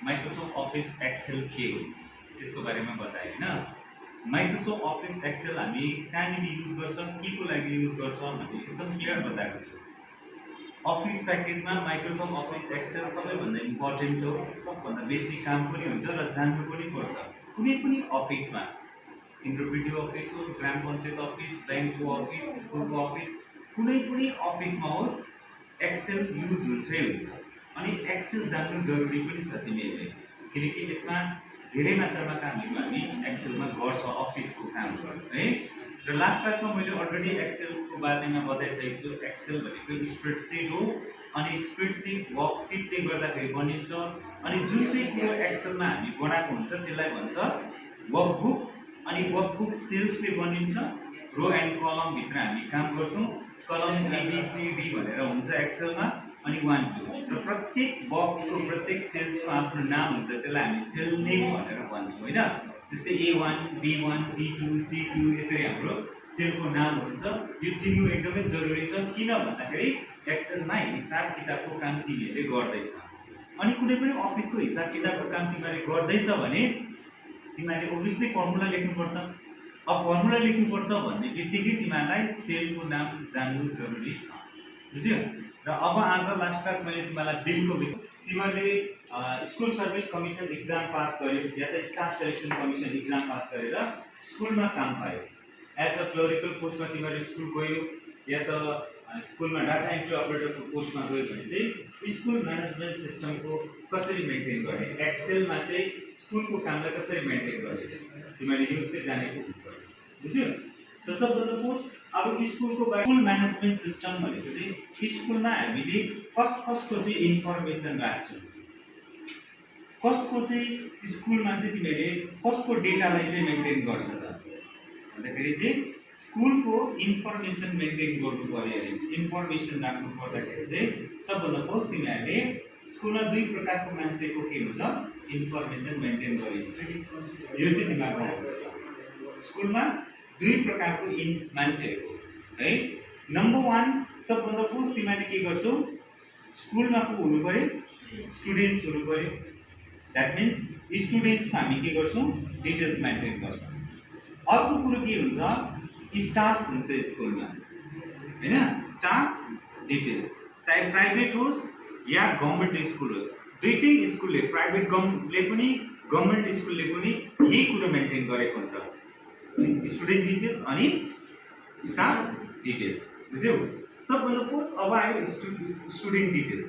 Microsoft office Excel के हो त्यसको बारेमा बताएँ होइन। माइक्रोसफ्ट अफिस एक्सेल हामी कहाँनिर युज गर्छौँ, के को लागि युज गर्छौँ भन्ने एकदम क्लियर बताएको छु। अफिस प्याकेजमा माइक्रोसफ्ट अफिस एक्सेल सबैभन्दा इम्पोर्टेन्ट हो, सबभन्दा बेसी काम पनि हुन्छ र जान्नु पनि पर्छ। कुनै पनि अफिसमा तिम्रो भिडियो अफिस होस्, ग्राम पञ्चायत अफिस, ब्याङ्कको अफिस, स्कुलको अफिस, कुनै पनि अफिसमा होस् एक्सेल युज हुन्छै हुन्छ। अनि एक्सेल जान्नु जरुरी पनि छ तिमीहरूले, किनकि यसमा धेरै मात्रामा कामहरू हामी एक्सेलमा गर्छ अफिसको कामहरू है। र लास्ट क्लासमा मैले अलरेडी एक्सेलको बारेमा बताइसकेको छु। एक्सेल भनेको स्प्रेडसिट हो, अनि स्प्रेडसिट वर्कसिटले गर्दाखेरि बनिन्छ। अनि जुन चाहिँ कुरो एक्सेलमा हामी बनाएको हुन्छ त्यसलाई भन्छ वर्कबुक, अनि वर्कबुक सेल्सले बनिन्छ। रो एन्ड कलम भित्र हामी काम गर्छौँ, कलम एबिसिडी भनेर हुन्छ एक्सेलमा, अनि 1 2 र प्रत्येक बक्सको प्रत्येक सेल्सको आफ्नो नाम हुन्छ, त्यसलाई हामी सेल नेम भनेर भन्छौँ होइन। जस्तै A1 B1 B2 C2 यसरी हाम्रो सेलको नामहरू छ। यो चिन्नु एकदमै जरुरी छ, किन भन्दाखेरि एक्सेलमा हिसाब किताबको काम तिमीहरूले गर्दैछ। अनि कुनै पनि अफिसको हिसाब किताबको काम तिमीहरूले गर्दैछ भने तिमीहरूले ओभियसली फर्मुला लेख्नुपर्छ। अब फर्मुला लेख्नुपर्छ भन्ने बित्तिकै तिमीहरूलाई सेलको नाम जान्नु जरुरी छ, बुझ्यो। र अब आज लास्ट क्लास मैले तिमीहरूलाई बिलको विषय, तिमीहरूले school service commission exam pass गर्यो या त staff selection commission exam pass गरेर स्कुलमा काम पायो। एज अ क्लरिकल पोस्टमा तिमीहरू स्कुल गयो या त स्कुलमा डाटा एन्ट्री अपरेटरको पोस्टमा गयो भने चाहिँ स्कुल म्यानेजमेन्ट सिस्टमको कसरी मेन्टेन गर्ने, एक्सेलमा चाहिँ स्कुलको कामलाई कसरी मेन्टेन गर्ने तिमीहरूले यो चाहिँ जानेको हुनुपर्छ, बुझ्यो। त सबभन्दा फर्स्ट अब स्कुलको स्कुल म्यानेजमेन्ट सिस्टम भनेको चाहिँ स्कुलमा हामीले कसको चाहिँ इन्फर्मेसन राख्छौँ, कसको चाहिँ स्कुलमा चाहिँ तिमीहरूले कसको डेटालाई चाहिँ मेन्टेन गर्छ त भन्दाखेरि चाहिँ स्कुलको इन्फर्मेसन मेन्टेन गर्नु पर्यो अरे। इन्फर्मेसन राख्नु पर्दाखेरि चाहिँ सबभन्दा फर्स्ट तिमीहरूले स्कुलमा दुई प्रकारको मान्छेको के हुन्छ इन्फर्मेसन मेन्टेन गरिन्छ, यो चाहिँ दिमागमा राख्नुपर्छ। स्कुलमा दुई प्रकारको मान्छेहरूको है। नम्बर 1 सबभन्दा फर्स्ट तिमीहरूले के गर्छौ, स्कुलमा को हुनु पर्यो, स्टुडेन्ट्स हुनु पर्यो। द्याट मिन्स स्टुडेन्ट्सको हामी के गर्छौँ डिटेल्स मेन्टेन गर्छौँ। अर्को कुरो के हुन्छ, स्टाफ हुन्छ स्कुलमा हैन, स्टाफ डिटेल्स, चाहे प्राइभेट होस् या गभर्नमेन्ट स्कुल होस्, दुईटै स्कुलले प्राइभेट गभर्नमेन्टले पनि गभर्नमेन्ट स्कुलले पनि यही कुरो मेन्टेन गरेको हुन्छ, स्टुडेन्ट डिटेल्स अनि स्टाफ डिटेल्स, बुझ्यौ। सबभन्दा फर्स्ट अब आयो स्टुडेन्ट डिटेल्स।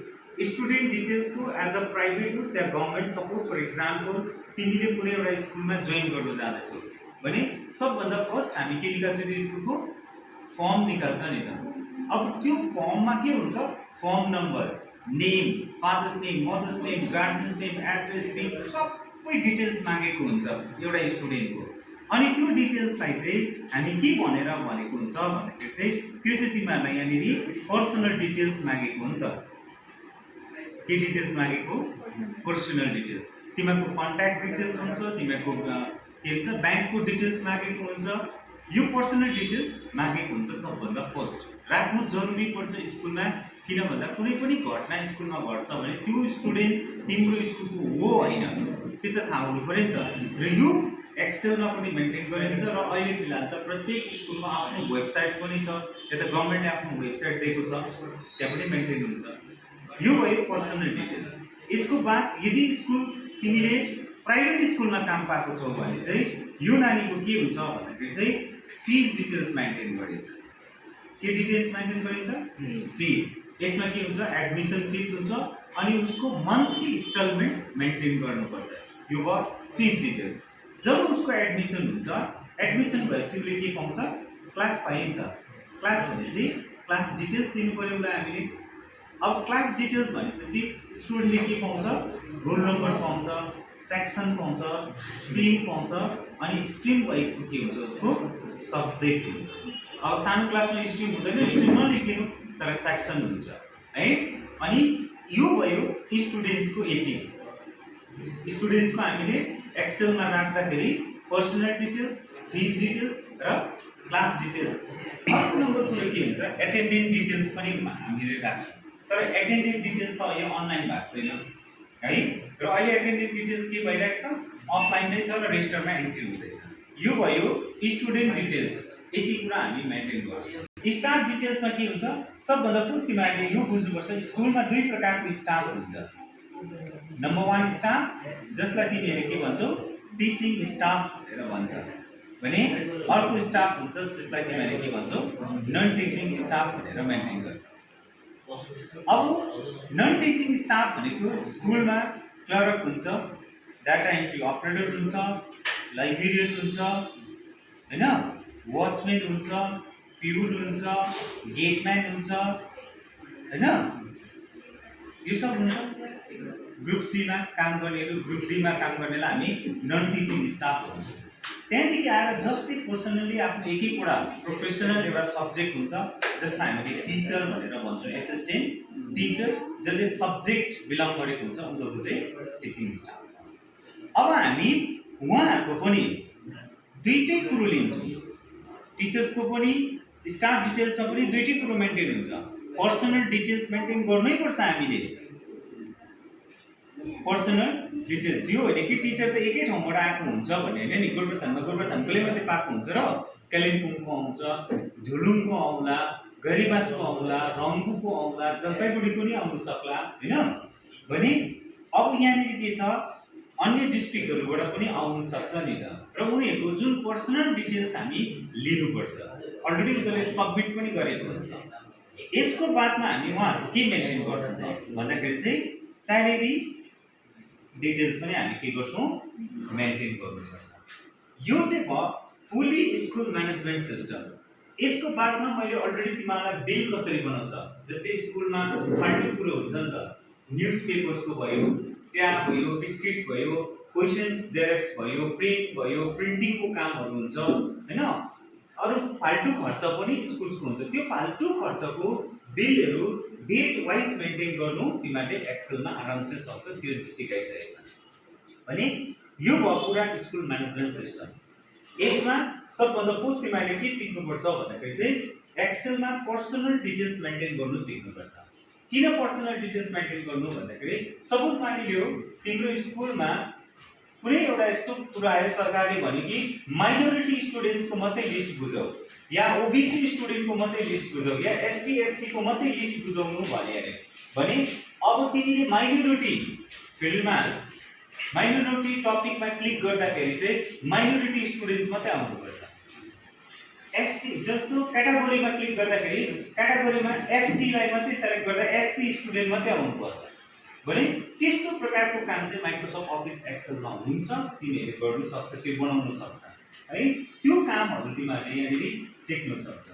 स्टुडेन्ट डिटेल्सको एज अ प्राइभेट होस् या गभर्नमेन्ट, सपोज फर इक्जाम्पल तिमीले कुनै एउटा स्कुलमा जोइन गर्नु जाँदैछौ भने सबभन्दा फर्स्ट हामी के निकाल्छौँ त्यो स्कुलको फर्म निकाल्छ नि त। अब त्यो फर्ममा के हुन्छ, form number, name, father's name, mother's name, guardian's name, address, pin, सबै डिटेल्स मागेको हुन्छ एउटा स्टुडेन्टको। अनि त्यो डिटेल्सलाई चाहिँ हामी के भनेर भनेको हुन्छ भन्दाखेरि चाहिँ त्यो चाहिँ तिमीहरूलाई यहाँनिर पर्सनल डिटेल्स मागेको हो नि त। के डिटेल्स मागेको, पर्सनल डिटेल्स, तिमीहरूको कन्ट्याक्ट डिटेल्स हुन्छ, तिमीहरूको के भन्छ ब्याङ्कको डिटेल्स मागेको हुन्छ। यो पर्सनल डिटेल्स मागेको हुन्छ सबभन्दा फर्स्ट, राख्नु जरुरी पर्छ स्कुलमा। किन भन्दा कुनै पनि घटना स्कुलमा घट्छ भने त्यो स्टुडेन्ट्स तिम्रो स्कुलको हो होइन त्यो त थाहा हुनु पर्यो नि त। र यो एक्सेलमा पनि मेन्टेन गरिन्छ र अहिले फिलहाल त प्रत्येक स्कुलमा आफ्नो वेबसाइट पनि छ, या त गभर्नमेन्टले आफ्नो वेबसाइट दिएको छ, त्यहाँ पनि मेन्टेन हुन्छ। यो भयो पर्सनल डिटेल्स। यसको बाद यदि स्कुल तिमीले प्राइभेट स्कुलमा काम पाएको छौ भने चाहिँ यो नानीको के हुन्छ भन्दाखेरि चाहिँ फिस डिटेल्स मेन्टेन गरिन्छ। के डिटेल्स मेन्टेन गरिन्छ, फिस। यसमा के हुन्छ, एडमिसन फिस हुन्छ, अनि उसको मन्थली इन्स्टलमेन्ट मेन्टेन गर्नुपर्छ, यो भयो फिस डिटेल। जब उसको एडमिसन हुन्छ, एडमिसन भएपछि उसले के पाउँछ, क्लास पायो नि त। क्लास भनेपछि क्लास डिटेल्स दिनु पर्यो उसलाई हामीले। अब क्लास डिटेल्स भनेपछि स्टुडेन्टले के पाउँछ, रोल नम्बर पाउँछ, सेक्सन पाउँछ, स्ट्रिम पाउँछ, अनि स्ट्रिम वाइजको के हुन्छ उसको सब्जेक्ट हुन्छ। अब सानो क्लासमा स्ट्रिम हुँदैन, स्ट्रिम नलेखिदिनु तर सेक्सन हुन्छ है। अनि यो भयो स्टुडेन्ट्सको यति। स्टुडेन्ट्सको हामीले एक्सेलमा राख्दाखेरि पर्सनल डिटेल्स, फिस डिटेल्स र क्लास डिटेल्स। अर्को नम्बर कुरो के हुन्छ, एटेन्डेन्ट डिटेल्स पनि हामीले राख्छौँ। तर एटेन्डेन्ट डिटेल्स त यो अनलाइन भएको छैन है र अहिले एटेन्डेन्स डिटेल्स के भइरहेको छ अफलाइन नै छ र रेजिस्टरमा एन्ट्री हुँदैछ यो भयो स्टुडेन्ट डिटेल्स यति कुरा हामी मेन्टेन गर्छौँ स्टाफ डिटेल्समा के हुन्छ सबभन्दा फर्स्ट तिमीहरूले यो बुझ्नुपर्छ स्कुलमा दुई प्रकारको स्टाफ हुन्छ नम्बर 1 स्टाफ जसलाई तिमीहरूले के भन्छौ टिचिङ स्टाफ भनेर भन्छ भने अर्को स्टाफ हुन्छ जसलाई तिमीहरूले के भन्छौ नन टिचिङ स्टाफ भनेर मेन्टेन गर्छ अब नन टिचिङ स्टाफ भनेको स्कुलमा क्लर्क हुन्छ डाटा एन्ट्री अपरेटर हुन्छ लाइब्रेरियन हुन्छ हैन वॉचमैन हुन्छ पिउन हुन्छ गेटम्यान हुन्छ हैन यो सब हुन्छ ग्रुप सी मा काम गर्नेहरु ग्रुप डी मा काम गर्नेलाई हामी नन टिचिङ स्टाफ भन्छौँ त्यहाँदेखि आएर जस्तै पर्सनली आफ्नो एक एकवटा प्रोफेसनल एउटा सब्जेक्ट हुन्छ जसलाई हामीले टिचर भनेर भन्छौँ एसिस्टेन्ट टिचर जसले सब्जेक्ट बिलङ गरेको हुन्छ उनीहरु चाहिँ टिचिङ स्टाफ अब हामी उहाँहरुको पनि दुईटै कुरो लिन्छौँ टिचर्सको पनि स्टाफ डिटेल्समा पनि दुईटै कुरो मेन्टेन हुन्छ पर्सनल डिटेल्स मेन्टेन गर्नै पर्छ हामीले पर्सनल डिटेल्स यो होइन कि टिचर त एकै ठाउँबाट आएको हुन्छ भन्ने हैन नि गोरुबथानकोले मात्रै पाएको हुन्छ र कालिम्पोङको आउँछ झुलुङको आउला गरीबासको आउला रङ्गुको आउला जलपाइगुडीको नि आउन सक्ला हैन भने अब यहाँनिर के छ अन्य डिस्ट्रिक्टहरुबाट पनि आउन सक्छ नि त र उनीहरुको जुन पर्सनल डिटेल्स हामी लिनुपर्छ अलरेडी उनीहरुले सबमिट पनि गरेको हुन्छ यसको बादमा हामी उहाँहरु के मेन्टेन गर्छौं भन्दाखेरि चाहिँ स्यालेरी डिटेल्स पनि हामी के गर्छौं मेन्टेन गर्नुपर्छ यो चाहिँ भयो फुल्ली स्कुल म्यानेजमेन्ट सिस्टम यसको बादमा मैले अलरेडी तिमीहरूलाई बिल कसरी बनाउँछ जस्तै स्कुलमा फाल्टु कुरो हुन्छ नि त न्यूजपेपर्सको भयो चिया भयो बिस्किट्स भयो क्वेशन्स जेरेक्स भयो प्रिन्ट भयो प्रिन्टिङको कामहरु हुन्छ हैन अरु फाल्टु खर्च पनि स्कुलको हुन्छ त्यो फाल्टु खर्चको बिलहरु डेट वाइज मेन्टेन गर्नु तिमीले एक्सेलमा आरामसे सक्छ त्यो सिकाइसकेको छ भने यो भयो पुरा स्कुल म्यानेजमेन्ट सिस्टम यसमा सबभन्दा फर्स्ट तिमीले के सिक्नुपर्छ भन्दाखेरि चाहिँ एक्सेलमा पर्सनल डिटेल्स मेन्टेन गर्नु सिक्नुपर्छ किन पर्सनल डिटेल्स मेन्टेन गर्नु भन्दाखेरि सपोज मानिलियो तिम्रो स्कुलमा कुनै एउटा यस्तो कुरा आयो सरकारले भन्यो कि माइनोरिटी स्टुडेन्ट्सको मात्रै लिस्ट बुझाऊ या ओबीसी स्टुडेन्टको मात्रै लिस्ट बुझाऊ या एसटी एससी को मात्रै लिस्ट बुझाउनु भन्यो अरे भने अब तिमीले माइनोरिटी फिल्डमा माइनोरिटी टपिकमा क्लिक गर्दाखेरि चाहिँ माइनोरिटी स्टुडेन्ट्स मात्रै आउनुपर्छ एसटी जस्तो क्याटेगोरीमा क्लिक गर्दाखेरि क्याटेगोरीमा एससी लाई मात्रै सेलेक्ट गर्दा एससी स्टुडेन्ट मात्रै आउनुपर्छ भने त्यस्तो प्रकारको काम चाहिँ माइक्रोसफ्ट अफिस एक्सेलमा हुन्छ तिमीले गर्न सक्छ त्यो बनाउन सक्छ है त्यो कामहरु तिमीले यहाँनिर सिक्न सक्छ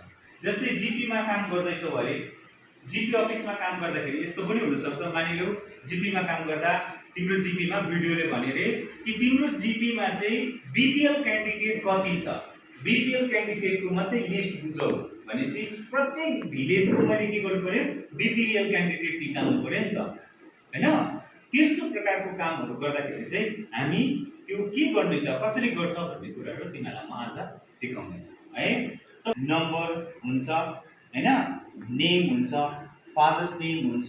जस्तै जीपी मा काम गर्दैछौ भने जीपी अफिसमा काम गर्दाखेरि यस्तो पनि हुन सक्छ मानिलियो जीपी मा काम गर्दा तिम्रो जीपी मा भिडियोले भने रे कि तिम्रो जीपी मा चाहिँ बीपीएल क्यान्डिडेट कति छ बीपीएल क्यान्डिडेटको मात्रै लिस्ट बुझाऊ भनेपछि प्रत्येक भिलेजको मैले के गर्नु पर्यो बीपीएल क्यान्डिडेट निकाल्नु पर्यो नि त हैन त्यस्तो प्रकारको कामहरु गर्दाखेरि चाहिँ हामी त्यो के गर्ने त कसरी गर्छ भन्ने कुराहरु तिमीलाई म आज सिकाउने छु है सब नम्बर हुन्छ हैन नेम हुन्छ फादर्स नेम हुन्छ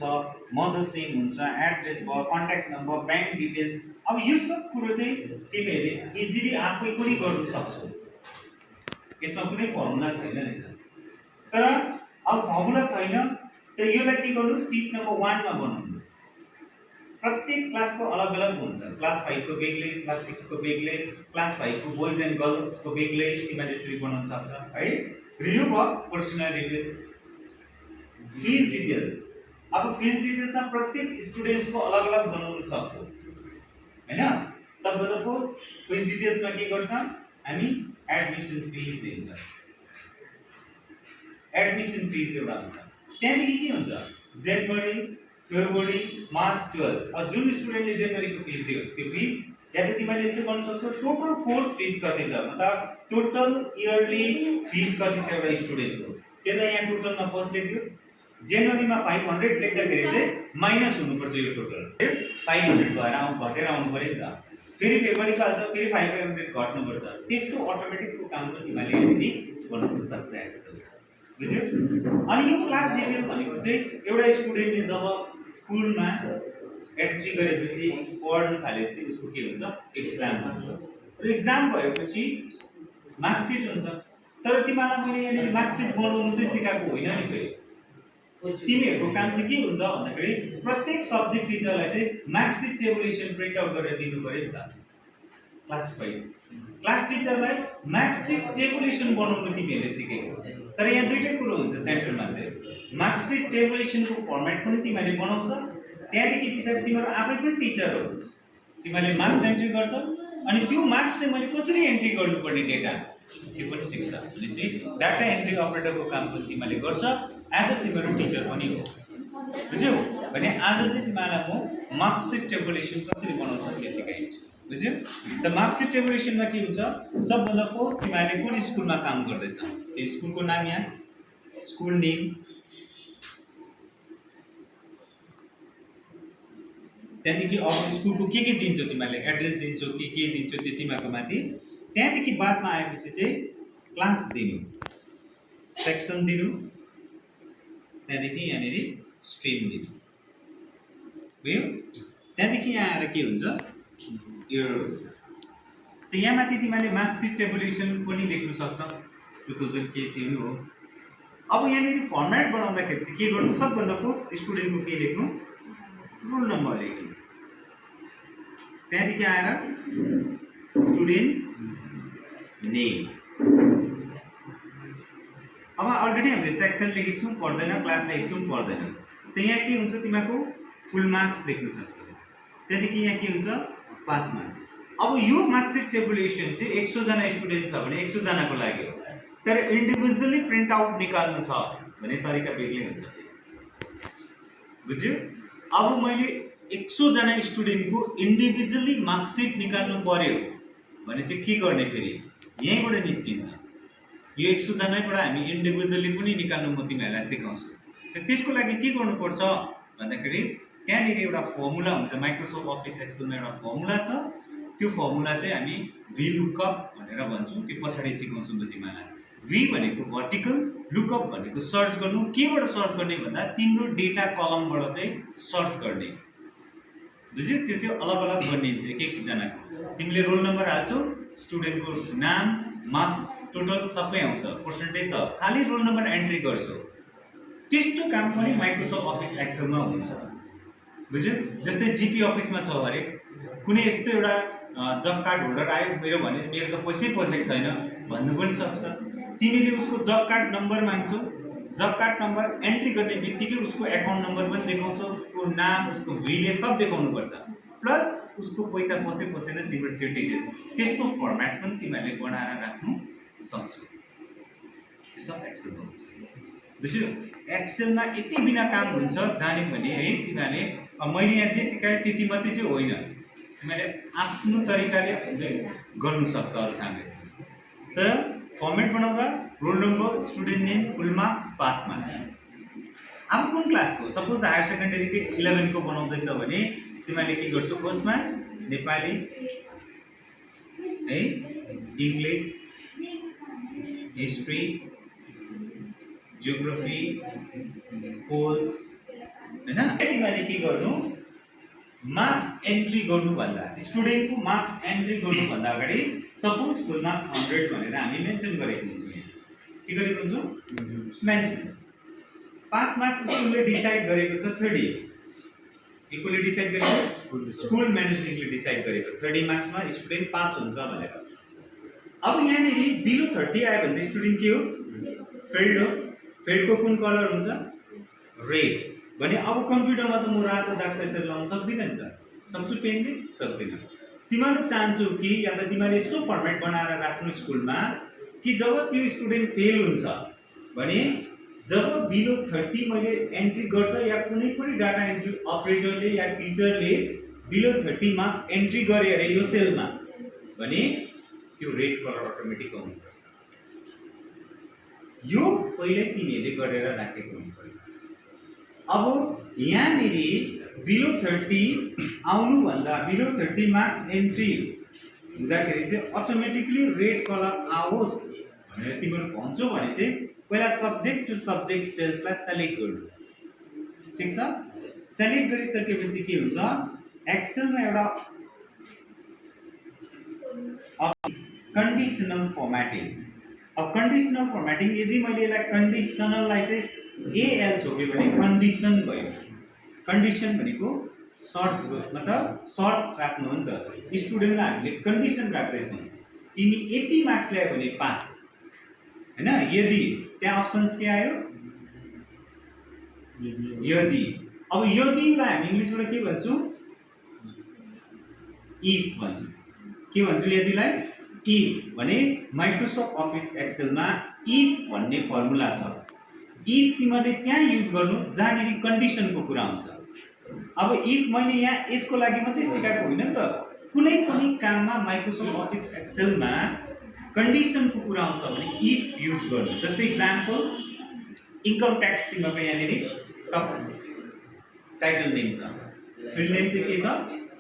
मदर्स नेम हुन्छ एड्रेस भयो कन्ट्याक्ट नम्बर बैंक डिटेल्स अब यो सब कुरो चाहिँ तिमीहरुले इजिली आफै पनि गर्न सक्छौ यसमा कुनै फर्मुला छैन नि तर अब फर्मुला छैन त योलाई के गर्नु सीट नम्बर 1 मा बनाउनु प्रत्येक क्लासको अलग अलग हुन्छ क्लास 5 को बेग्लै क्लास 6 को बेग्लै क्लास 5 को बोइज एन्ड गर्ल्स को बेग्लै तिमीले यसरी बनाउन सक्छ है review of personal details fees details अब फीस डिटेल्समा प्रत्येक स्टुडेन्ट्सको अलग अलग बनाउन सक्छौ हैन सबभन्दा फर्स्ट फीस डिटेल्समा के गर्छ हामी एडमिसन फीस दिन्छ एडमिसन फीस एउटा हुन्छ त्यहाँदेखि के हुन्छ जनवरी फेब्रुअरी मार्च 12 अब जुन स्टुडेन्टले जनवरीको फीस दियो त्यो फीस या त तिमीले यस्तो गर्न सक्छौ टोटल कोर्स फीस कति छ मतलब टोटल इयरली फीस कति छ एउटा स्टुडेन्टको त्यसलाई यहाँ टोटलमा फर्स्ट लेख्दियो जनवरीमा 500 लेख्दाखेरि चाहिँ माइनस हुनुपर्छ यो टोटल 500 भएर घटेर आउनु पर्यो नि त फेरि फेब्रुअरीको हाल्छ फेरि 500 घट्नुपर्छ त्यस्तो अटोमेटिकको काम त तिमीले यहाँनिर बनाउन सक्छ एक्सेल बुझ्यौ अनि यो क्लास डिटेल भनेको चाहिँ एउटा स्टुडेन्टले जब स्कुलमा एन्ट्री गरेपछि पढ्न थालेपछि उसको के हुन्छ एक्जाम हुन्छ र एक्जाम भएपछि मार्कसिट हुन्छ तर तिमीलाई मैले यहाँनिर मार्कसिट बनाउनु चाहिँ सिकाएको होइन नि फेरि तिमीहरूको काम चाहिँ के हुन्छ भन्दाखेरि प्रत्येक सब्जेक्ट टिचरलाई चाहिँ मार्कसिट टेबुलेसन प्रिन्ट आउट गरेर दिनु पर्यो नि त क्लास वाइज क्लास टिचरलाई मार्कसिट टेबुलेसन बनाउनु तिमीहरूले सिकेको तर यहाँ दुईटै कुरो हुन्छ सेन्टरमा चाहिँ मार्कसिट टेबुलेसनको फर्मेट पनि तिमीहरूले बनाउँछ त्यहाँदेखि पछाडि तिमीहरू आफै पनि टिचर हो तिमीहरूले मार्क्स एन्ट्री गर्छ अनि त्यो मार्क्स चाहिँ मैले कसरी एन्ट्री गर्नुपर्ने डेटा त्यो पनि सिक्छ भनेपछि डाटा एन्ट्री अपरेटरको काम पनि तिमीहरूले गर्छ एज अ तिमीहरू टिचर पनि हो बुझ्यौ भने आज चाहिँ तिमीहरूलाई म मार्कसिट टेबुलेसन कसरी बनाउँछ त्यो सिकाइदिन्छु बुझ्यौ त मार्कसिट टेबुलेसनमा के हुन्छ सबभन्दा फर्स्ट तिमीहरूले कुन स्कुलमा काम गर्दैछ त्यो स्कुलको नाम यहाँ स्कुल नेम त्यहाँदेखि अब स्कुलको के दिन्छौ तिमीहरूले एड्रेस दिन्छौ के दिन्छौ त्यो तिमीहरूको माथि त्यहाँदेखि बादमा आएपछि चाहिँ क्लास दिनु सेक्सन दिनु त्यहाँदेखि यहाँनिर स्ट्रिम दिनु बुझ्यौ त्यहाँदेखि यहाँ आएर के हुन्छ यो हुन्छ त यहाँ माथि तिमीहरूले मार्कसिट टेबुलेसन पनि लेख्नु सक्छ 2000 के दिनु हो अब यहाँनिर फर्मेट बनाउँदाखेरि चाहिँ के गर्नु सबभन्दा फर्स्ट स्टुडेन्टको के लेख्नु रोल नम्बर लेख्नु त्यहाँदेखि आएर स्टुडेन्ट्स नेम अब अलरेडी हामीले सेक्सन लेखेको छौँ पढ्दैन क्लास लेखेको छौँ पढ्दैन त यहाँ के हुन्छ तिमीहरूको फुल मार्क्स लेख्नु सक्छ त्यहाँदेखि यहाँ के हुन्छ पास मार्क्स अब यो मार्कसिट टेबुलेसन चाहिँ 100 जना स्टुडेन्ट छ भने 100 जनाको लागि हो तर इन्डिभिजुअली प्रिन्ट आउट निकाल्नु छ भने तरिका बेग्लै हुन्छ बुझ्यौ अब मैले 100 जना स्टुडेन्टको इन्डिभिजुअली मार्कसिट निकाल्नु पर्यो भने चाहिँ के गर्ने फेरि यहीँबाट निस्किन्छ यो 100 जनाबाट हामी इन्डिभिजुअली पनि निकाल्नु म तिमीहरूलाई सिकाउँछु त्यसको लागि के गर्नुपर्छ भन्दाखेरि त्यहाँनिर एउटा फर्मुला हुन्छ माइक्रोसफ्ट अफिस एक्सेलमा एउटा फर्मुला छ त्यो फर्मुला चाहिँ हामी वी लुकअप भनेर भन्छौँ त्यो पछाडि सिकाउँछु म तिमीहरूलाई वी भनेको भर्टिकल लुकअप भनेको सर्च गर्नु केबाट सर्च गर्ने भन्दा तिम्रो डेटा कलमबाट चाहिँ सर्च गर्ने बुझ्यौ त्यो चाहिँ अलग अलग बनिन्छ एक एकजनाको तिमीले रोल नम्बर हाल्छौ स्टुडेन्टको नाम मार्क्स टोटल सबै आउँछ पर्सेन्टेज छ खाली रोल नम्बर एन्ट्री गर्छौ त्यस्तो काम पनि माइक्रोसफ्ट अफिस एक्सेलमा हुन्छ बुझ्यौ जस्तै जिपी अफिसमा छ अरे कुनै यस्तो एउटा जब कार्ड होल्डर आयो मेरो भने मेरो त पैसै पसेको छैन भन्नु पनि सक्छ तिमीले उसको जब कार्ड नम्बर माग्छौ जब कार्ड नम्बर एन्ट्री गर्ने बित्तिकै उसको एकाउन्ट नम्बर पनि देखाउँछ उसको नाम उसको भिलेज सब देखाउनुपर्छ प्लस उसको पैसा पसेन तिम्रो त्यो डिटेल्स त्यसको फर्मेट पनि तिमीहरूले बनाएर राख्नु सक्छौ त्यो सब एक्सेलमा हुन्छ बुझ्यौ एक्सेलमा यति बिना काम हुन्छ जाने भने है तिमीहरूले मैले यहाँ जे सिकाएँ त्यति मात्रै चाहिँ होइन तिमीहरूले आफ्नो तरिकाले गर्नु सक्छ अरू कामले तर फर्मेट बनाउँदा रोल नम्बर स्टुडेन्ट नेम फुल मार्क्स पास मार्क्स अब कुन क्लासको सपोज हायर सेकेन्डरीको 11 को बनाउँदैछ भने तिमीहरूले के गर्छौ फर्स्टमा नेपाली है इङ्ग्लिस हिस्ट्री जियोग्राफी पोल्स हैन तिमीहरूले के गर्नु मार्क्स एन्ट्री गर्नुभन्दा स्टुडेन्टको मार्क्स एन्ट्री गर्नुभन्दा अगाडि सपोज फुल मार्क्स 100 भनेर हामी मेन्सन गरेको हुन्छौँ यहाँ के गरेको हुन्छौँ मेन्सन पास मार्क्स स्कुलले डिसाइड गरेको छ 30 इक्वली डिसाइड गरेको स्कुल म्यानेजमेन्टले डिसाइड गरेको 30 मार्क्समा स्टुडेन्ट पास हुन्छ भनेर अब यहाँनिर बिलो 30 आयो भने स्टुडेन्ट के हो फेल्ड हो फेल्डको कुन कलर हुन्छ रेड भने अब कम्प्युटरमा त म रातो दाग त्यसरी लाउन सक्दिनँ नि त सक्छु पेनले सक्दिनँ तिमीहरू चाहन्छौ कि या त तिमीहरूले यस्तो फर्मेट बनाएर राख्नु स्कुलमा कि जब त्यो स्टुडेन्ट फेल हुन्छ भने जब बिलो 30 मैले एन्ट्री गर्छ या कुनै पनि डाटा एन्ट्री अपरेटरले या टिचरले बिलो 30 मार्क्स एन्ट्री गरे अरे यो सेलमा भने त्यो रेड कलर अटोमेटिक आउनुपर्छ यो पहिले तिमीहरूले गरेर राखेको हुनुपर्छ अब यहाँनिर बिलो 30 आउनुभन्दा बिलो 30 मार्क्स एन्ट्री हुँदाखेरि चाहिँ अटोमेटिकली रेड कलर आओस् भनेर तिमीहरू भन्छौ भने चाहिँ पहिला सब्जेक्ट टु सब्जेक्ट सेल्सलाई सेलेक्ट गर्नु ठीक छ सेलेक्ट गरिसकेपछि के हुन्छ एक्सेलमा एउटा कन्डिसनल फर्मेटिङ। अब कन्डिसनल फर्मेटिङ यदि मैले यसलाई कन्डिसनललाई चाहिँ एएल छोड्यो भने कन्डिसन भयो। कन्डिसन भनेको सर्च मतलब सर्ट राख्नु हो नि त। स्टुडेन्टलाई हामीले कन्डिसन राख्दैछौँ तिमी यति मार्क्स ल्यायो भने पास हैन। यदि त्यहाँ अप्सन्स के आयो यदि। अब यदिलाई हामी इङ्ग्लिसबाट के भन्छौँ इफ भन्छौँ। के भन्छौँ यदिलाई इफ भने माइक्रोसफ्ट अफिस एक्सेलमा इफ भन्ने फर्मुला छ। इफ तिमीले त्यहाँ युज गर्नु जहाँनिर कन्डिसनको कुरा आउँछ। अब इफ मैले यहाँ यसको लागि मात्रै सिकाएको होइन नि त। कुनै पनि काममा माइक्रोसफ्ट अफिस एक्सेलमा कन्डिसनको कुरा आउँछ भने इफ युज गर्नु। जस्तै इक्जाम्पल इन्कम ट्याक्स तिमीको यहाँनिर टाइटल नेम छ, फिल्ड नेम चाहिँ के छ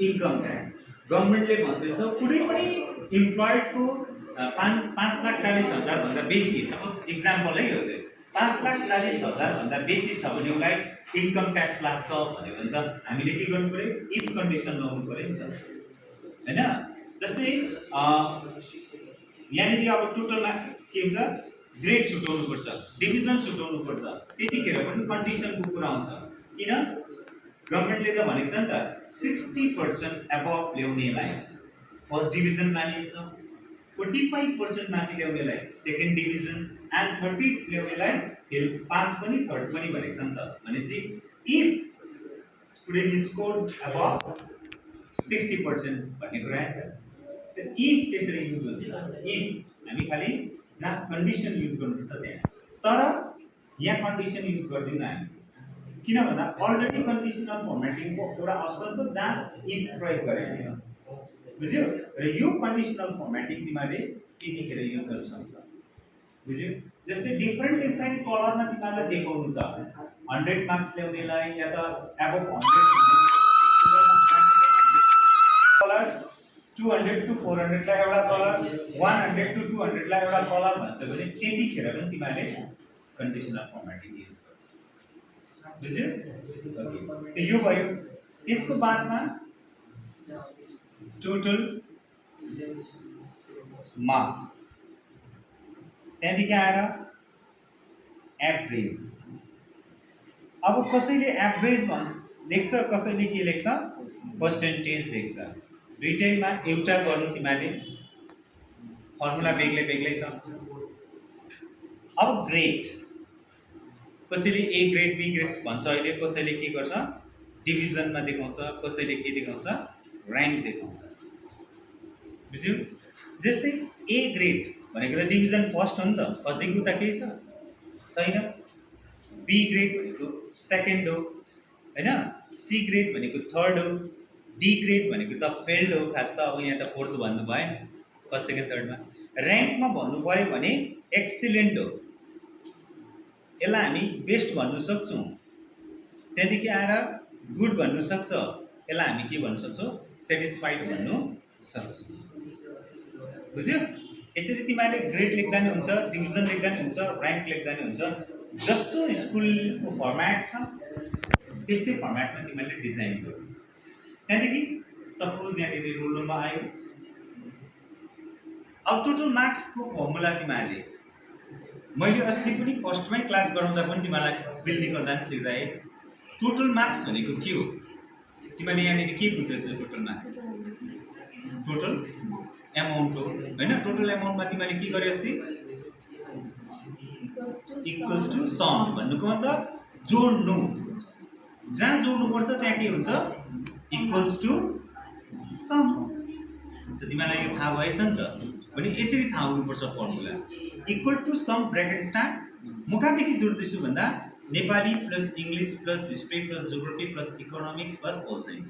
इन्कम ट्याक्स। गभर्नमेन्टले भन्दैछ कुनै पनि इम्प्लोइडको 5,40,000 भन्दा बेसी, सपोज इक्जाम्पल है यो चाहिँ 5,40,000 भन्दा बेसी छ भने उसलाई इन्कम ट्याक्स लाग्छ भन्यो भने त हामीले के गर्नु पर्यो इफ कन्डिसन लगाउनु पर्यो नि त हैन। जस्तै यहाँनिर अब टोटलमा के हुन्छ ग्रेड छुटाउनु पर्छ, डिभिजन छुटाउनु पर्छ, त्यतिखेर पनि कन्डिसनको कुरा आउँछ। किन गभर्नमेन्टले त भनेको छ नि त 60% अबभ ल्याउनेलाई फर्स्ट डिभिजन मानिन्छ, 45% माथि ल्याउनेलाई सेकेन्ड डिभिजन एन्ड 30 ल्याउनेलाई फेरि पास पनि थर्ड पनि भनेको छ नि त। भनेपछि इफ स्टुडेन्ट स्कोर अबभ 60% भन्ने कुरा हो नि त। इफ त्यसरी युज हुन्छ। इफ हामी खाली जहाँ कन्डिसन युज गर्नुपर्छ त्यहाँ, तर यहाँ कन्डिसन युज गर्दैनौँ हामी। किन भन्दा अलरेडी कन्डिसनल फर्मेटिङको एउटा अप्सन छ जहाँ इफ प्रयोग गरेको छ, बुझ्यो। र यो कन्डिसनल फर्मेटिङ तिमीले त्यतिखेर युज गर्न सक्छ, बुझ्यो। जस्तै डिफ्रेन्ट कलरमा तिमीलाई देखाउनु छ 100 मार्क्स ल्याउनेलाई या त अबभ 100 कलर, 200 to 400 लाई एउटा कलर, 100 to 200 लाई एउटा कलर भन्छ भने त्यतिखेर पनि तिमीले कन्डिसनल फर्मेटिङ युज गर्नु, बुझ्यो। ओके यो भयो। त्यसको बादमा टोटल मार्क्स, त्यहाँदेखि आएर एभरेज। अब कसैले एभरेज लेख्छ, कसैले के लेख्छ पर्सेन्टेज लेख्छ। दुईटैमा एउटा गर्नु तिमीले फर्मुला बेग्लै बेग्लै छ। अब ग्रेड, कसैले ए ग्रेड बी ग्रेड भन्छ अहिले, कसैले के गर्छ डिभिजनमा देखाउँछ, कसैले के देखाउँछ र्याङ्क देखाउँछ, बुझ्यौ। जस्तै ए ग्रेड भनेको त डिभिजन फर्स्ट हो नि त, फर्स्टदेखि उता केही छ छैन। बी ग्रेड भनेको सेकेन्ड हो हैन, सी ग्रेड भनेको थर्ड हो, डी ग्रेड भनेको त फेल्ड हो खास त। अब यहाँ त फोर्थ भन्नु भएन, फर्स्ट सेकेन्ड थर्डमा। र्याङ्कमा भन्नु पर्यो भने एक्सिलेन्ट हो, यसलाई हामी बेस्ट भन्नु सक्छौँ। त्यहाँदेखि आएर गुड भन्नु सक्छ, यसलाई हामी के भन्नु सक्छौँ सेटिस्फाइड भन्नु सक्छौँ, बुझ्यो। यसरी तिमीले ग्रेड लेख्दा नि हुन्छ, डिभिजन लेख्दा नि हुन्छ, र्याङ्क लेख्दा नि हुन्छ। जस्तो स्कुलको फर्मेट छ त्यस्तै फर्मेटमा तिमीले डिजाइन गर्नु। त्यहाँदेखि सपोज यहाँनिर रोल नम्बर आयो। अब टोटल मार्क्सको फर्मुला तिमीले मैले अस्ति पनि फर्स्टमै क्लास गराउँदा पनि तिमीलाई बिल्डिङ गर्दा नि सिकाएँ। टोटल मार्क्स भनेको के हो तिमीले यहाँनिर के बुझ्दैछौ टोटल मार्क्स टोटल एमाउन्ट हो हैन। टोटल एमाउन्टमा तिमीले के गर्यो अस्ति इक्वल्स टु सम भन्नुको मतलब जोड्नु, जहाँ जोड्नुपर्छ त्यहाँ के हुन्छ इक्वल्स टु सम। त तिमीलाई यो थाहा भएछ नि त। भने यसरी थाहा हुनुपर्छ formula equal to sum bracket start. म कहाँदेखि जोड्दैछु भन्दा Nepali plus English plus history plus geography plus economics plus pol science.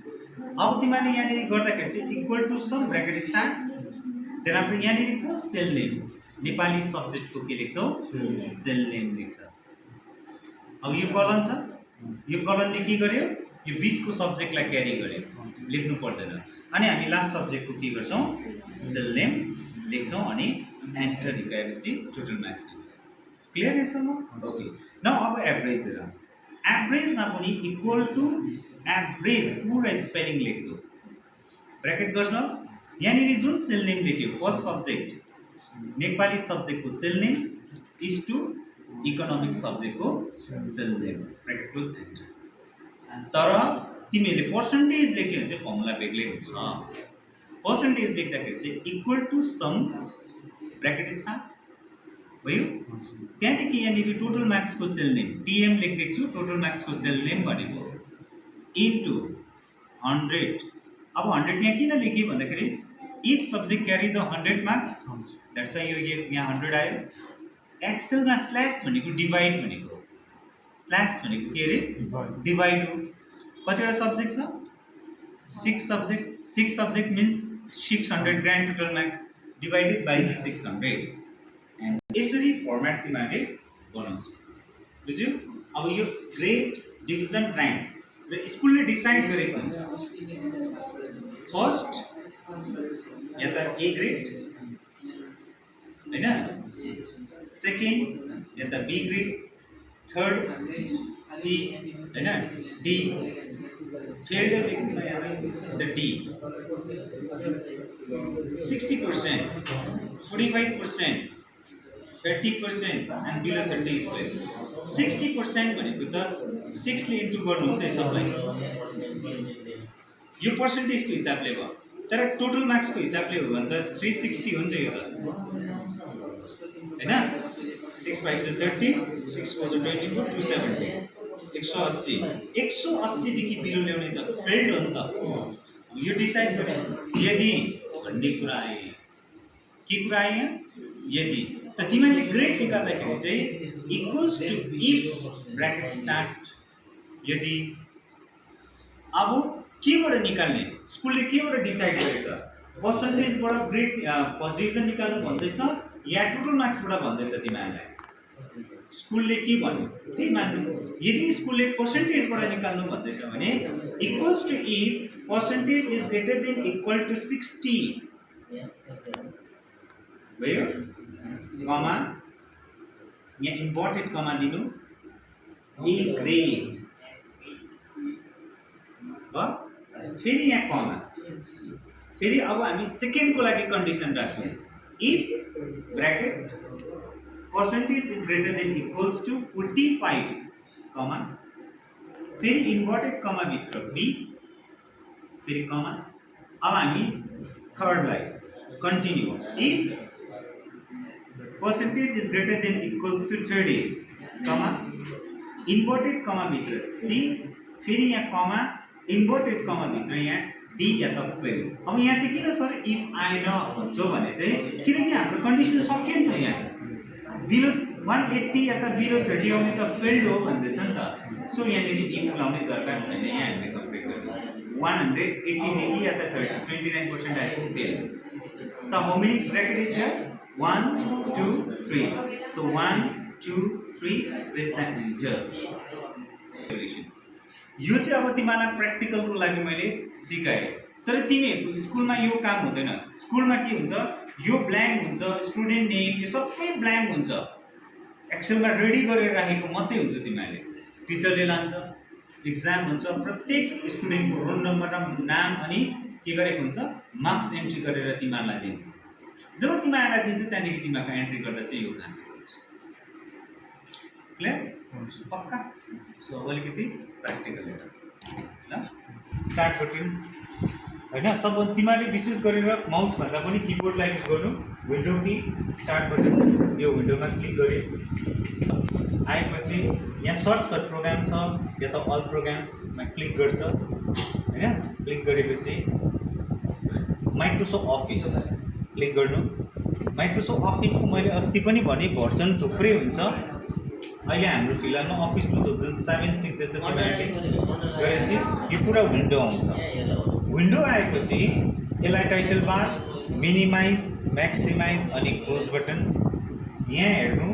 अब तिमीले यहाँनिर गर्दाखेरि चाहिँ equal to sum bracket start then after यहाँनिर फर्स्ट सेल नेम नेपाली सब्जेक्टको के लेख्छौ सेल नेम लेख्छ। अब यो कलन छ, यो कलनले के गर्यो यो बीचको सब्जेक्टलाई क्यारी गर्यो, लेख्नु पर्दैन। अनि हामी लास्ट सब्जेक्टको के गर्छौँ सेल नेम लेख्छौँ अनि एन्टर गएपछि टोटल मार्क्स। क्लियर यसम्म? ओके। न अब एभरेज हेर। एभरेजमा पनि इक्वल टु एभरेज पुरा स्पेलिङ लेख्छु ब्र्याकेट गर्छ यहाँनिर जुन सेल नेम लेख्यो फर्स्ट सब्जेक्ट नेपाली सब्जेक्टको cell name is to economic सब्जेक्टको cell name bracket close enter तर तिमीहरूले पर्सेन्टेज लेख्यो भने चाहिँ फर्मुला बेग्लै हुन्छ पर्सेन्टेज लेख्दाखेरि चाहिँ equal to sum bracket start भयो त्यहाँदेखि यहाँनिर टोटल मार्क्सको सेल नेम टीएम लेख्दैछु छु टोटल मार्क्सको सेल नेम भनेको इन्टु 100 अब 100 यहाँ किन लेखेँ भन्दाखेरि each subject carry the 100 marks that's why यो यहाँ 100 आयो एक्सेलमा स्ल्यास भनेको डिभाइड भनेको स्ल्यास भनेको के अरे डिभाइड हो कतिवटा सब्जेक्ट छ 6 subject means 600 grand total marks divided by 600 and यसरी फर्मेट तिमीहरूले बनाउँछ बुझ्यौ अब यो ग्रेड डिभिजन र्याङ्क र स्कुलले डिसाइड गरेको हुन्छ फर्स्ट या त ए ग्रेड हैन सेकेन्ड या त बी ग्रेड थर्ड सी हैन डी फेल्ड लेख्नुमा यहाँ the D 60% 45% 30% and below 30 is fail. 60% भनेको त 6 ले इन्टु गर्नु हो नि त सबलाई यो पर्सेन्टेजको हिसाबले भयो तर टोटल मार्क्सको हिसाबले हो भने त 360 हो नि त यो त हैन 6 5 30 6 4 24 270 180 देखि बिलो ल्याउने त फेल्ड हो नि त यो डिसाइड गरे यदि भन्ने कुरा आए के कुरा आए यदि त तिमीले ग्रेड निकाल्दाखेरि चाहिँ equals to if bracket start यदि अब केबाट निकाल्ने स्कुलले केबाट डिसाइड गरेछ पर्सेन्टेजबाट ग्रेड फर्स्ट डिभिजन निकाल्नु भन्दैछ या टोटल मार्क्सबाट भन्दैछ तिमीहरूलाई स्कुलले के भन्यो त्यही मान्नु यदि स्कुलले पर्सेन्टेजबाट निकाल्नु भन्दैछ भने equals to if percentage is greater than equal to 60 भयो कमा यहाँ इम्पोर्टेन्ट कमा दिनु ए ग्रेड फेरि यहाँ कमा फेरि अब हामी सेकेन्डको लागि कन्डिसन राख्छौँ if bracket percentage is greater than equals to 45 comma फेरि इन्भर्टेड कमा भित्र बी फेरि कमा अब हामी थर्डलाई continue if percentage is greater than equals to 30 comma inverted comma भित्र C फेरि यहाँ कमा inverted comma भित्र यहाँ D या त फेल अब यहाँ चाहिँ किन सर इफ आएन भन्छौ भने चाहिँ किनकि हाम्रो कन्डिसन सकियो नि त यहाँ बिलो 180 या त बिलो 30 आउने त फेल्ड हो भन्दैछ नि त सो यहाँनिर इफ लाउने दरकार छैन यहाँ हामीले कम्प्लिट गर्नु 180 देखि या त 29% आएछ फेल त how many bracket is here 1 2 3 so 1 2 3 press the enter यो चाहिँ अब तिमीलाई प्र्याक्टिकलको लागि मैले सिकाएँ तर तिमीहरूको स्कुलमा यो काम हुँदैन स्कुलमा के हुन्छ यो ब्ल्याङ्क हुन्छ स्टुडेन्ट नेम यो सबै ब्ल्याङ्क हुन्छ एक्सेलमा रेडी गरेर राखेको मात्रै हुन्छ तिमीहरूले टिचरले लान्छ एक्जाम हुन्छ प्रत्येक स्टुडेन्टको रोल नम्बर र नाम अनि के गरेको हुन्छ मार्क्स एन्ट्री गरेर तिमीहरूलाई दिन्छ जब तिमीहरूलाई दिन्छ त्यहाँदेखि तिमीहरूको एन्ट्री गर्दा चाहिँ यो काम हुन्छ क्लियर पक्का सो अब अलिकति प्र्याक्टिकल हेर ल स्टार्ट बटन हैन सब तिमीहरूले विशेष गरेर माउस भन्दा पनि किबोर्डलाई युज गर्नु विन्डो की स्टार्ट बटन यो विन्डोमा क्लिक गरे आएपछि यहाँ सर्च फर प्रोग्राम छ या त अल प्रोग्राम्समा क्लिक गर्छ हैन क्लिक गरेपछि माइक्रोसफ्ट अफिस क्लिक गर्नु माइक्रोसफ्ट अफिसको मैले अस्ति पनि भने भर्सन थुप्रै हुन्छ अहिले हाम्रो फिलहालमा अफिस 2007 सिक्दैछ तिमीहरूले गरेपछि यो पुरा विन्डो आउँछ विन्डो आएपछि यसलाई टाइटल बार मिनिमाइज म्याक्सिमाइज अनि क्लोज बटन यहाँ हेर्नु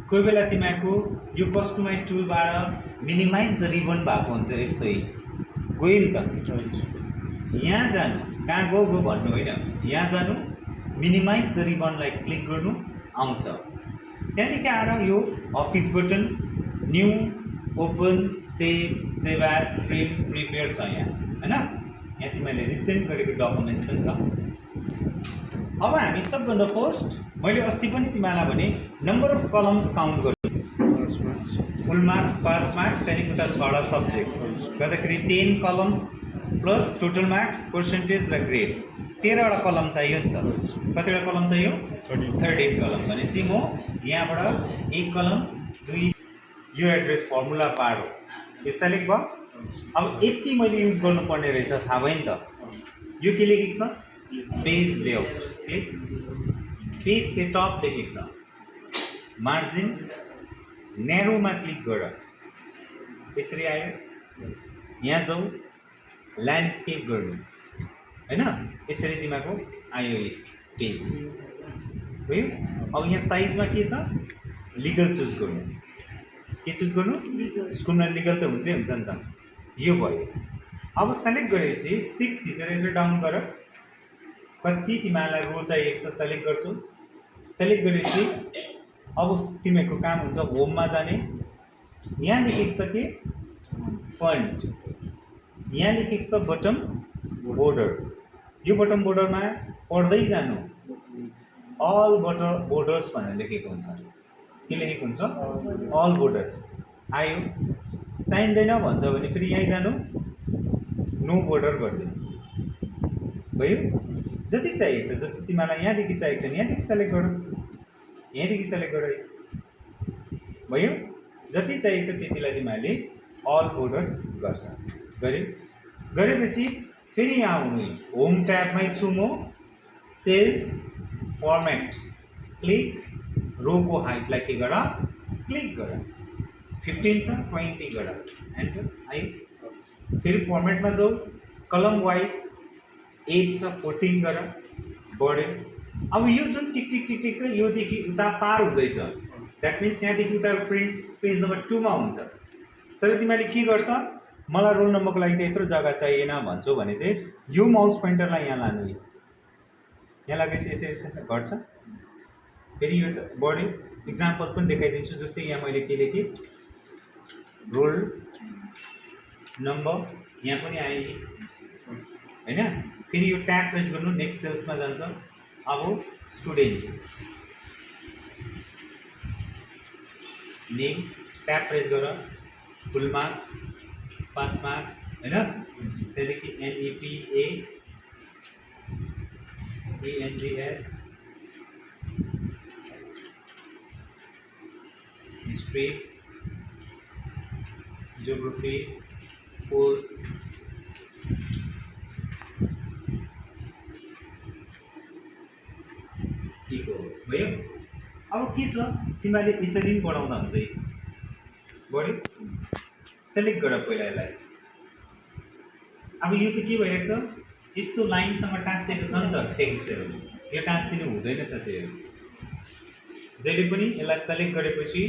कोही बेला तिमीहरूको यो कस्टमाइज टुलबाट मिनिमाइज द रिबन भएको हुन्छ यस्तै गयो नि त यहाँ जानु कहाँ गो भन्नु होइन यहाँ जानु मिनिमाइज द रिबनलाई क्लिक गर्नु आउँछ त्यहाँदेखि आएर यो office button new open, save, save as, print, prepare छ यहाँ हैन। यहाँ तिमीले रिसेन्ट गरेको डकुमेन्ट्स पनि छ। अब हामी सबभन्दा फर्स्ट मैले अस्ति पनि तिमीलाई भने नम्बर अफ कलम्स काउन्ट गर्नु, फुल मार्क्स, पास मार्क्स, त्यहाँदेखि उता 6वटा सब्जेक्ट गर्दाखेरि 10 columns plus total marks, percentage र ग्रेड 13वटा कलम चाहियो नि त। कतिवटा कलम चाहियो? 13 कलम। भनेपछि म यहाँबाट 1 कलम 2 यो एड्रेस फर्मुला पार हो यो सेलेक्ट भयो। अब यति मैले युज गर्नुपर्ने रहेछ थाहा भयो नि त। यो के लेखेको छ? Page layout, click, page setup लेखेको छ, मार्जिन न्यारोमा क्लिक गर, यसरी आयो। यहाँ जाउँ, ल्यान्डस्केप गर्नु हैन, यसरी तिमीको आयो यो पेज भयो। अब यहाँ साइजमा के छ? लिगल चुज गर्नु। के चुज गर्नु? स्कुलमा लिगल त हुन्छ नि त। यो भयो। अब सेलेक्ट गरेपछि सिफ्ट थिचेर यसरी डाउन गर, कति तिमीलाई रो चाहिएको छ सेलेक्ट गर्छु। सेलेक्ट गरेपछि अब तिमीको काम हुन्छ होममा जाने। यहाँ लेखेको छ के? फन्ट। यहाँ लेखेको छ बटम बोर्डर। यो बटम बोर्डरमा पढ्दै जानु, अल बोर्डर्स भनेर लेखेको हुन्छ। के लेखेको हुन्छ? All borders. आयो, चाहिँदैन भन्छ भने फेरि यहीँ जानु, नो बोर्डर गरिदिनु भयो। जति चाहिएको छ, जस्तो तिमीलाई यहाँदेखि चाहिएको छ यहाँदेखि सेलेक्ट गर, यहाँदेखि सेलेक्ट गर भयो। जति चाहिएको छ त्यतिलाई तिमीहरूले अल बोर्डर्स गर्छ। गरेपछि फेरि यहाँ आउनु, होम ट्याबमै छु म, सेल्फ फर्मेट, क्लिक, रोको हाइटलाई के गर? क्लिक गर। 15 छ 20 गर, एन्टर। आयो, फेरि फर्मेटमा जाऊ, कलम वाइज 8 छ 14 गर, बढ्यो। अब यो जुन टिक टिक टिक टिक छ योदेखि उता पार हुँदैछ, द्याट मिन्स यहाँदेखि उता प्रिन्ट पेज नम्बर 2 मा हुन्छ। तर तिमीले के गर्छ? मलाई रोल नम्बरको लागि त यत्रो जग्गा चाहिएन भन्छौ भने चाहिँ यो माउस पोइन्टरलाई यहाँ लानु, यहाँ लागेपछि यसरी घट्छ। फेरि यो बढ्यो। इक्जाम्पल पनि देखाइदिन्छु। जस्तै यहाँ मैले के लेखेँ? रोल नम्बर, यहाँ पनि आयो हैन। फेरि यो ट्याब प्रेस गर्नु, नेक्स्ट सेल्समा जान्छ। अब स्टुडेन्ट नेम, ट्याब प्रेस गर, फुल मार्क्स, पास मार्क्स हैन। त्यहाँदेखि NEPA ENGH, हिस्ट्री, जियोग्राफी, पोल्स, भयो। अब के छ? तिमीले यसरी पनि बढाउँदा हुन्छ। बढ्यो, सेलेक्ट गर पहिला यसलाई। अब यो त के भइरहेको छ? यस्तो लाइनसँग टाँसिएको छ नि त टेक्स्टहरू, यो टाँसिनु हुँदैन छ। त्यो जहिले पनि यसलाई सेलेक्ट गरेपछि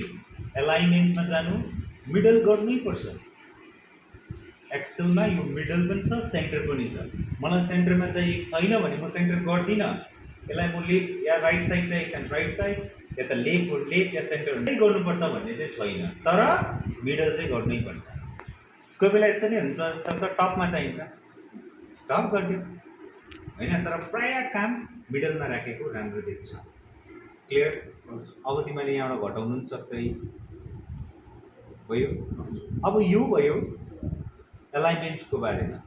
एलाइनमेन्टमा जानु, मिडल गर्नै पर्छ। एक्सेलमा यो मिडल पनि छ, सेन्टर पनि छ। मलाई सेन्टरमा चाहिएको छैन भने म सेन्टर गर्दिनँ। यसलाई म लेफ्ट या राइट साइड चाहिएको छ भने राइट साइड, या त लेफ्ट या सेन्टर गर्नुपर्छ भन्ने चाहिँ छैन, तर मिडल चाहिँ गर्नै पर्छ। कोही बेला यस्तो नै हुन्छ, टपमा चाहिन्छ टप गरिदियो हैन, तर प्रायः काम मिडलमा राखेको राम्रो देख्छ। क्लियर? अब तिमीले यहाँबाट घटाउनु पनि सक्छ भयो। अब यो भयो एलाइनमेन्टको बारेमा,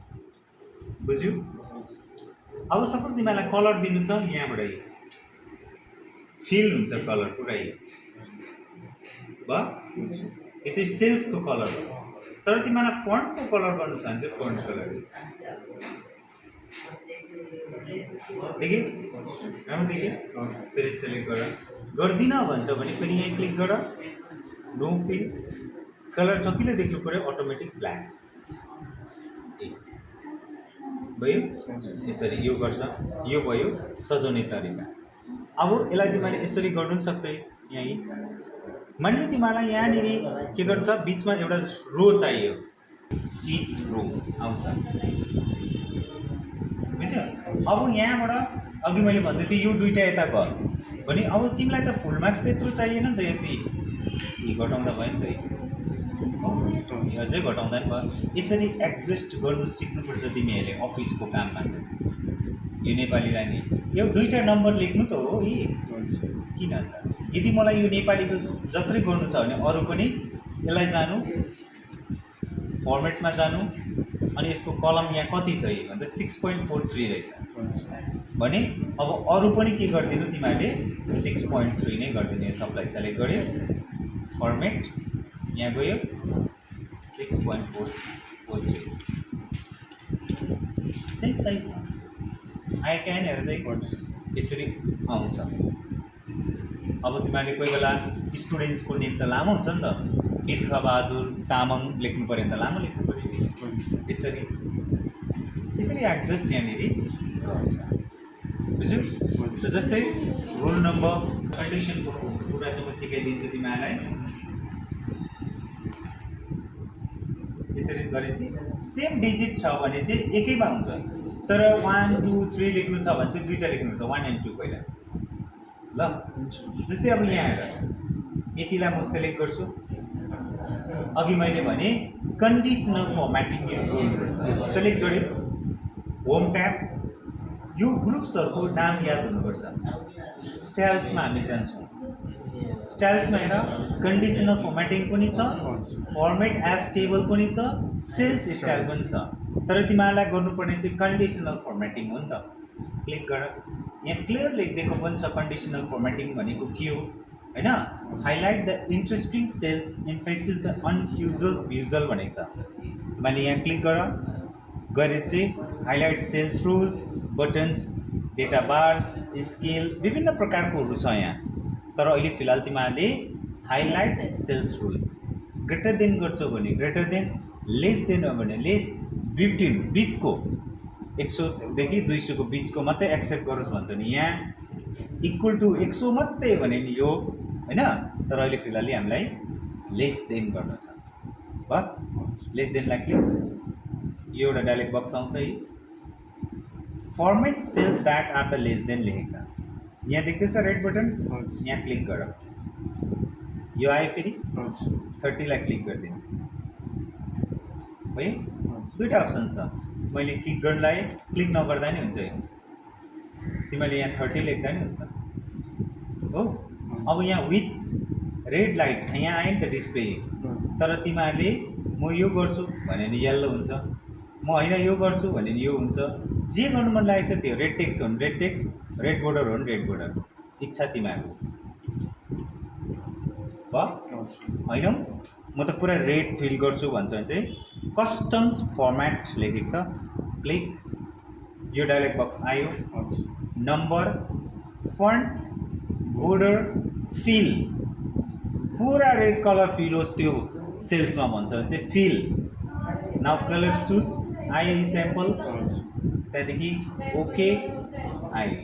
बुझ्यौ? अब सपोज तिमीलाई कलर दिनु छ, यहाँबाट फिल हुन्छ कलर पुरै भयो। यो चाहिँ सेल्सको कलर हो। तर तिमीलाई फन्टको कलर गर्नु छ भने चाहिँ फन्ट कलर देखि राम्रो देखि। फेरि सेलेक्ट गर्दिन भन्छ भने फेरि यहाँ क्लिक गर, नो फिल, कलर चकिलो देख्नु पर्यो, अटोमेटिक ब्ल्याक भयो। यसरी यो गर्छ। यो भयो सजाउने तरिका। अब यसलाई तिमीले यसरी गर्नु पनि सक्छ। यहीँ मान्नु तिमीलाई यहाँनिर के गर्छ? बिचमा एउटा रो चाहियो, सिट रो आउँछ, बुझ्यो? अब यहाँबाट अघि मैले भन्दै थिएँ यो दुईटा यता घर भने अब तिमीलाई त फुल मार्क्स त यत्रो चाहिएन नि त, यस्तै घटाउँदा भयो नि त। अझै घटाउँदा नि भयो। यसरी एडजस्ट गर्नु सिक्नुपर्छ तिमीहरूले अफिसको काममा चाहिँ। यो नेपालीलाई नि यो दुईवटा नम्बर लेख्नु त हो यी, किन अन्त यदि मलाई यो नेपालीको जत्रै गर्नु छ भने अरू पनि यसलाई जानु फर्मेटमा जानु अनि यसको कलम यहाँ कति छ यो भन्दा 6.43 रहेछ भने अब अरू पनि के गरिदिनु तिमीहरूले 6.3 नै गरिदिने। सबलाई सेलेक्ट गर्यो फर्मेट यहाँ गयो 6.43 सेम साइजमा आयो क्या हेर्दै यसरी आउँछ। अब तिमीहरूले कोही बेला स्टुडेन्ट्सको नेम त लामो हुन्छ नि त, बिर्खबहादुर तामाङ लेख्नु पऱ्यो भने त लामो लेख्नु पऱ्यो। यसरी यसरी एडजस्ट यहाँनिर गर्छ, बुझ्यौ? त जस्तै रोल नम्बर कन्डिसनको कुरा चाहिँ म सिकाइदिन्छु तिमीहरूलाई। यसरी गरेपछि सेम डिजिट छ भने चाहिँ एकैमा हुन्छ, तर 1 2 3 लेख्नु छ भने चाहिँ दुईवटा लेख्नुहुन्छ 1 and 2 पहिला ल। जस्तै अब यहाँ आएर यतिलाई म सेलेक्ट गर्छु। अघि मैले भने कन्डिसनल फर्मेटिङ युज गर्नुपर्छ। सेलेक्ट गऱ्यो होम ट्याब, यो ग्रुप्सहरूको नाम याद हुनुपर्छ। स्टाइल्समा हामी जान्छौँ, स्टाइल्समा हेर कन्डिसनल फर्मेटिङ पनि छ, फर्मेट एज टेबल पनि छ, सेल्स स्टाइल पनि छ। तर तिमीहरूलाई गर्नुपर्ने चाहिँ कन्डिसनल फर्मेटिङ हो नि त। क्लिक गर, यहाँ क्लियर लेखिदिएको पनि छ कन्डिसनल फर्मेटिङ भनेको के हो होइन। Highlight the interesting cells, emphasis the unusual भनेको छ। मैले यहाँ क्लिक गरेपछि highlight cells rules, buttons, data bars, scale विभिन्न प्रकारकोहरू छ यहाँ। तर अहिले फिलहाल तिमीहरूले highlight cells rule greater than गर्छौ भने ग्रेटर देन, लेस देन हो भने लेस, बिट्विन बिचको 100 देखि 200 को बिचको मात्रै एक्सेप्ट गरोस् भन्छ नि। यहाँ इक्वल टु 100 मात्रै भने नि यो होइन। तर अहिले फिलहाल हामीलाई लेस देन गर्न छ भयो। लेस देनलाई क्लिक, यो एउटा डायलग बक्स आउँछ है। Format cells that are the less than लेखेको छ यहाँ देख्दैछ रेड बटन, यहाँ क्लिक गर। यो आयो फेरि 30 लाई क्लिक गरिदिनु है। दुईवटा अप्सन छ, मैले क्लिक गर्नलाई क्लिक नगर्दा नि हुन्छ यो। तिमीले यहाँ 30 लेख्दा नि हुन्छ हो। अब यहाँ विथ रेड लाइट यहाँ आयो नि त डिस्प्ले, तर तिमीहरूले म यो गर्छु भने नि येल्लो हुन्छ, म होइन यो गर्छु भने नि यो हुन्छ। जे गर्नु मन लागेको छ त्यो, रेड टेक्स्ट हो भने रेड टेक्स्ट, रेड बोर्डर हो भने रेड बोर्डर, इच्छा तिमीहरूको भयो होइन। म त पुरा रेड फिल गर्छु भन्छ भने चाहिँ कस्टम्स फर्मेट लेखेको छ, क्लिक, यो डायलग बक्स आयो। नम्बर, फन्ट, बोर्डर, फिल पुरा रेड कलर फिल होस् त्यो सेल्समा भन्छ भने चाहिँ फिल। नाउ कलर चुज आयो स्याम्पल, त्यहाँदेखि ओके आयो।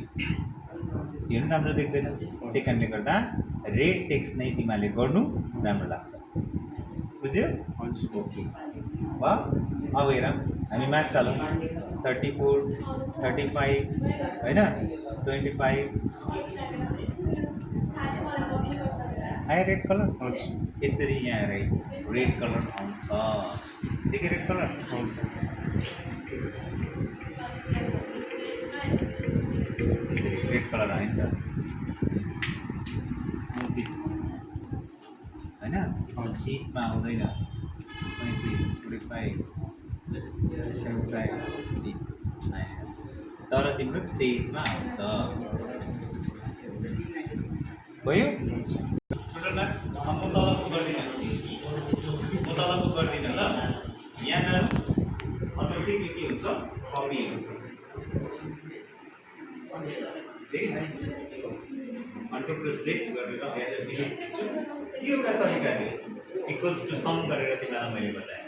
यो पनि राम्रो देख्दैन, त्यही कारणले गर्दा रेड टेक्स्ट नै तिमीहरूले गर्नु राम्रो लाग्छ, बुझ्यो? ओके भयो। अब हेर हामी मार्क्स हालौँ 34 35 होइन 25 आयो रेड कलर। यसरी यहाँ हेर रेड कलर आउँछ, देखेँ रेड कलर यसरी रेड कलर आयो नि त 29 होइन 30 मा आउँदैन 35 45 75 तर तिम्रो 23 मा आउँछ भयो। टोटल मार्क्स म तलको गर्दिनँ ल। यहाँ जानु अटोमेटिकली के हुन्छ कपी हुन्छ। कन्ट्रोल+Z गरेर यहाँ डिलिट गर्छु। यो एउटा तरिका थियो, इक्वल्स टु सम गरेर तिमीलाई मैले बताएँ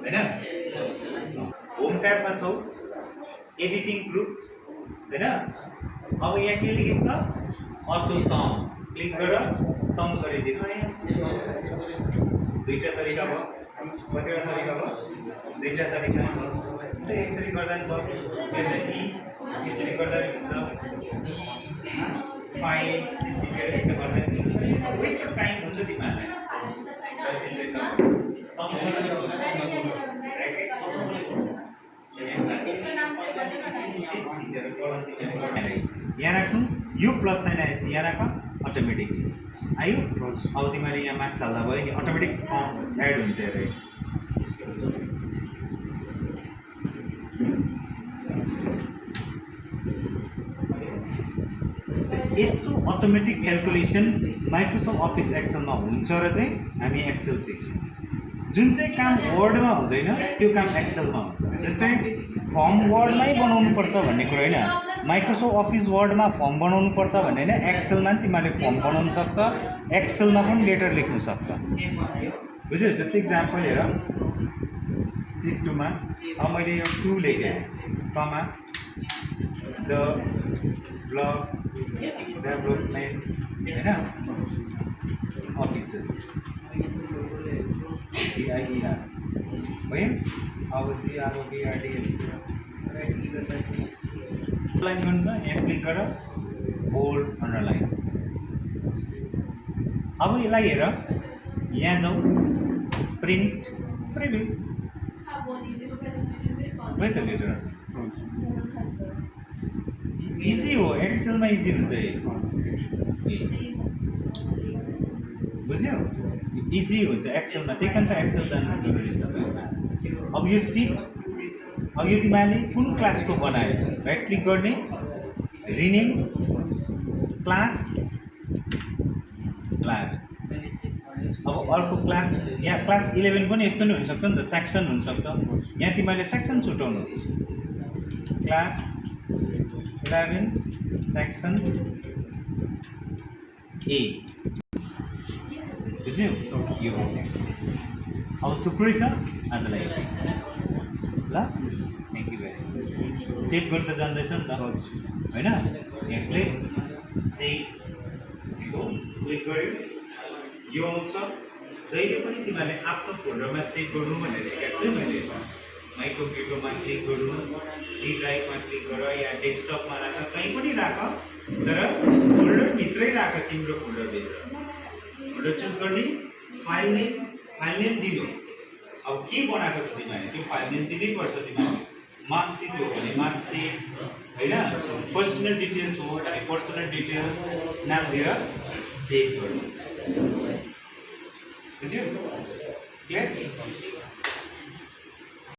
होइन। होम ट्याबमा छौ, एडिटिङ ग्रुप होइन। अब यहाँ के लेखेको छ अटो सम, क्लिक गर सम गरिदिनु। दुईवटा तरिका भयो, कतिवटा तरिका भयो, दुईवटा तरिका भयो। यसरी गर्दा नि भयो, यसरी गर्दा नि हुन्छ। 5 यस्तो गर्दा वेस्ट अफ टाइम हुन्छ तिमीहरूलाई। त्यसरी यहाँ राख्नु यो प्लस साइन आएपछि यहाँ राख अटोमेटिकली आयो अब तिमीले यहाँ मार्क्स हाल्दा भयो नि अटोमेटिक एड हुन्छ हेर यस्तो अटोमेटिक क्याल्कुलेसन माइक्रोसफ्ट अफिस एक्सेलमा हुन्छ र चाहिँ हामी एक्सेल सिक्छौँ जुन चाहिँ काम वर्डमा हुँदैन त्यो काम एक्सेलमा हुन्छ जस्तै फर्म वर्डमै बनाउनु पर्छ भन्ने कुरा होइन माइक्रोसफ्ट अफिस वर्डमा फर्म बनाउनु पर्छ भन्ने होइन एक्सेलमा पनि तिमीले फर्म बनाउनु सक्छ एक्सेलमा पनि लेटर लेख्नु सक्छ बुझ्यौ जस्तै इक्जाम्पल हेर सिट 2 मा अब मैले यो 2 लेखेँ कमा द ब्लक डेभलपमेन्ट हैन अफिसेस DIER भयो अब GROBRD लाइन गर्नु छ यहाँ क्लिक गर बोल्ड अन्डरलाइन अब यसलाई हेर यहाँ जाउँ प्रिन्ट प्रिभ्यू वही त लेटर इजी हो एक्सेलमा इजी हुन्छ बुझ्यौ इजी हुन्छ एक्सेलमा त्यही कारण त एक्सेल जान्नु जरुरी छ अब यो सिट अब यो तिमीले कुन क्लासको बनायो राइट क्लिक गर्ने रिनेम क्लास ल्याब अब अर्को क्लास यहाँ क्लास 11 पनि यस्तो नै हुनसक्छ नि त सेक्सन हुनसक्छ यहाँ तिमीले सेक्सन छुटाउनु क्लास 11 सेक्सन ए बुझ्यौ यो अब थुप्रै छ आजलाई ल thank you very much save गर्न त जान्दैछ नि त होइन यहाँ क्लिक सेभ क्लिक गर्यो यो आउँछ जहिले पनि तिमीले आफ्नो फोल्डरमा सेभ गर्नु भनेर सिकाएको छु मैले माइ कम्प्युटरमा क्लिक गर्नु डी ड्राइभमा क्लिक गर या डेस्कटपमा राख कहीँ पनि राख तर फोल्डरभित्रै राख तिम्रो फोल्डरभित्र फोल्डर चुज गर्ने फाइल नेम दिनु अब के बनाएको छ तिमीले त्यो फाइल नेम दिनै पर्छ तिमीले मार्कसिट हो भने मार्कसिट होइन पर्सनल डिटेल्स हो भने पर्सनल डिटेल्स नाम दिएर सेभ गर्नु बुझ्यौ क्लियर